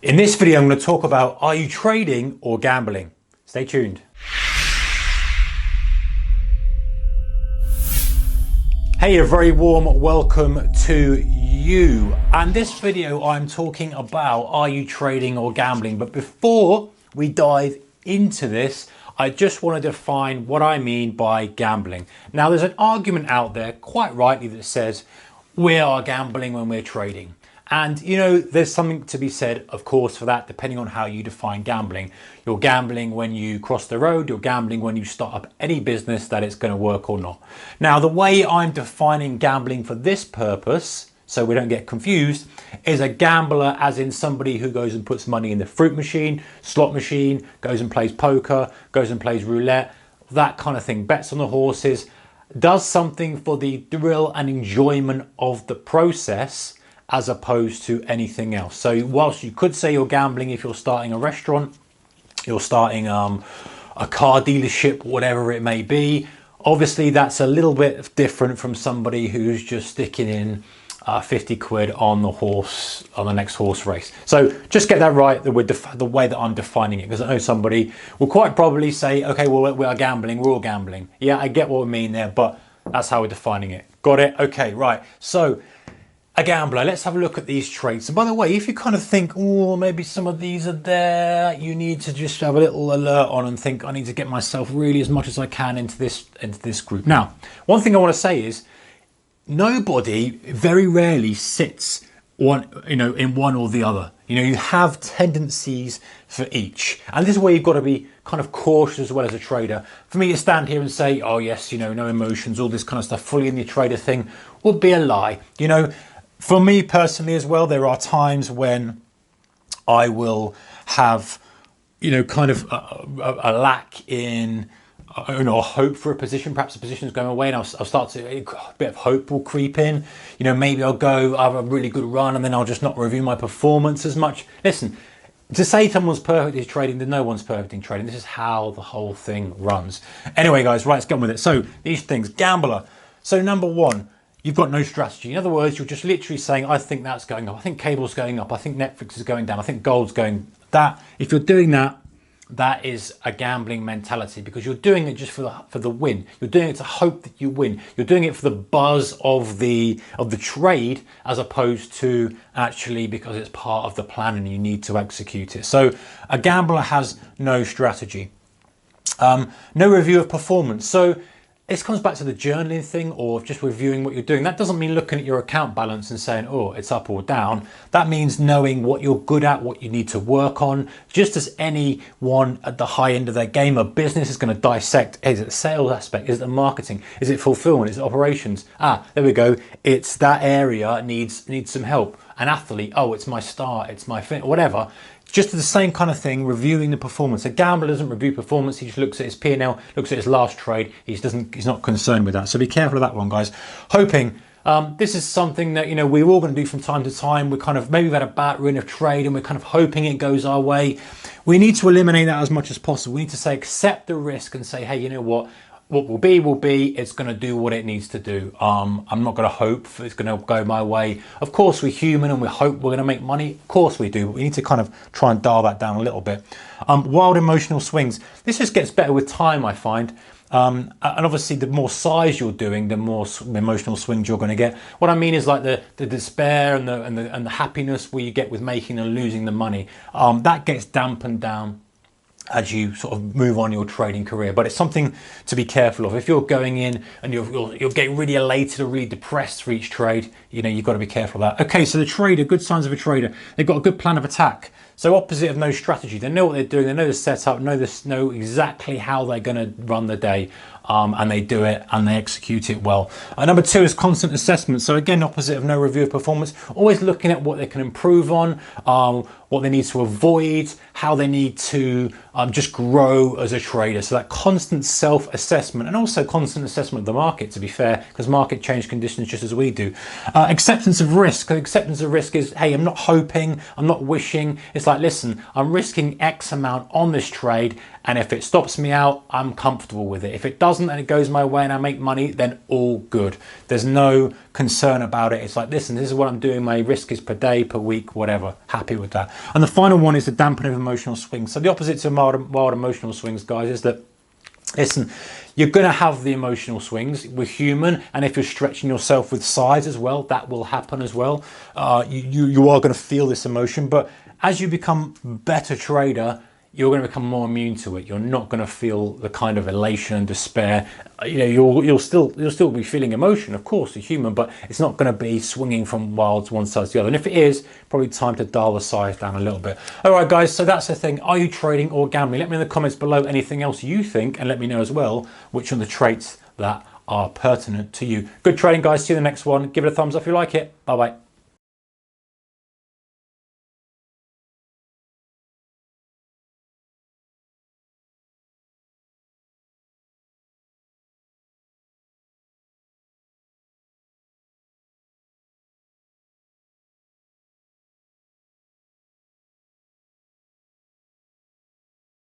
In this video, I'm going to talk about, are you trading or gambling? Stay tuned. Hey, a very warm welcome to you. And this video, I'm talking about, are you trading or gambling? But before we dive into this, I just want to define what I mean by gambling. Now, there's an argument out there, quite rightly, that says we are gambling when we're trading. And, you know, there's something to be said, of course, for that, depending on how you define gambling. You're gambling when you cross the road, you're gambling when you start up any business that it's going to work or not. Now, the way I'm defining gambling for this purpose, so we don't get confused, is a gambler as in somebody who goes and puts money in the fruit machine, slot machine, goes and plays poker, goes and plays roulette, that kind of thing, bets on the horses, does something for the thrill and enjoyment of the process, as opposed to anything else. So whilst you could say you're gambling if you're starting a restaurant, you're starting a car dealership, whatever it may be, obviously that's a little bit different from somebody who's just sticking in 50 quid on the horse, on the next horse race. So just get that right with the way that I'm defining it, because I know somebody will quite probably say, okay, well, we are gambling, we're all gambling. Yeah, I get what we mean there, but that's how we're defining it. Got it? Okay, right. So a gambler, let's have a look at these traits. And by the way, if you kind of think, oh, maybe some of these are there, you need to just have a little alert on and think, I need to get myself really as much as I can into this group. Now, one thing I want to say is nobody very rarely sits in one or the other. You know, you have tendencies for each. And this is where you've got to be kind of cautious as well as a trader. For me to stand here and say, oh yes, no emotions, all this kind of stuff, fully in the trader thing, would be a lie. For me personally as well, there are times when I will have, kind of a lack in, hope for a position. Perhaps the position is going away and I'll start to, a bit of hope will creep in. Maybe I'll have a really good run and then I'll just not review my performance as much. Listen, to say someone's perfect in trading, then no one's perfect in trading. This is how the whole thing runs. Anyway, guys, right, let's get on with it. So these things, gambler. So number one, you've got no strategy. In other words, you're just literally saying, I think that's going up. I think cable's going up. I think Netflix is going down. I think gold's going that. If you're doing that, that is a gambling mentality, because you're doing it just for the win. You're doing it to hope that you win. You're doing it for the buzz of the trade, as opposed to actually because it's part of the plan and you need to execute it. So a gambler has no strategy. No review of performance. So this comes back to the journaling thing, or just reviewing what you're doing. That doesn't mean looking at your account balance and saying, oh, it's up or down. That means knowing what you're good at, what you need to work on. Just as anyone at the high end of their game, a business is going to dissect, is it the sales aspect? Is it the marketing? Is it fulfillment? Is it operations? There we go. It's that area needs some help. An athlete, oh, it's my start, it's my fit, whatever. Just the same kind of thing, reviewing the performance. A gambler doesn't review performance. He just looks at his P&L, looks at his last trade. He's not concerned with that. So be careful of that one, guys. Hoping. This is something that, we're all going to do from time to time. Maybe we've had a bad run of trade and we're kind of hoping it goes our way. We need to eliminate that as much as possible. We need to say, accept the risk and say, hey, you know what will be, it's going to do what it needs to do. I'm not going to hope it's going to go my way. Of course, we're human and we hope we're going to make money. Of course we do, but we need to kind of try and dial that down a little bit. Wild emotional swings. This just gets better with time, I find. And obviously the more size you're doing, the more emotional swings you're going to get. What I mean is like the despair and the happiness where you get with making and losing the money. That gets dampened down as you sort of move on your trading career, but it's something to be careful of. If you're going in and you're getting really elated or really depressed for each trade, you've got to be careful of that. Okay, so the trader, good signs of a trader, they've got a good plan of attack. So opposite of no strategy, they know what they're doing, they know the setup, know exactly how they're going to run the day, and they do it and they execute it well. Number two is constant assessment. So again, opposite of no review of performance, always looking at what they can improve on, what they need to avoid, how they need to just grow as a trader. So that constant self-assessment, and also constant assessment of the market, to be fair, because market change conditions just as we do. Acceptance of risk. Acceptance of risk is, hey, I'm not hoping, I'm not wishing. It's like, like, listen, I'm risking X amount on this trade, and if it stops me out, I'm comfortable with it. If it doesn't and it goes my way and I make money, then all good. There's no concern about it. It's like, listen, this is what I'm doing. My risk is per day, per week, whatever. Happy with that. And the final one is the dampening of emotional swings. So the opposite to wild emotional swings, guys, is that, listen, you're going to have the emotional swings. We're human, and if you're stretching yourself with size as well, that will happen as well. You are going to feel this emotion, but as you become a better trader, you're going to become more immune to it. You're not going to feel the kind of elation and despair. You know, you'll still be feeling emotion, of course, you're human, but it's not going to be swinging from wild to one side to the other. And if it is, probably time to dial the size down a little bit. All right, guys, so that's the thing. Are you trading or gambling? Let me know in the comments below anything else you think, and let me know as well which are the traits that are pertinent to you. Good trading, guys. See you in the next one. Give it a thumbs up if you like it. Bye-bye.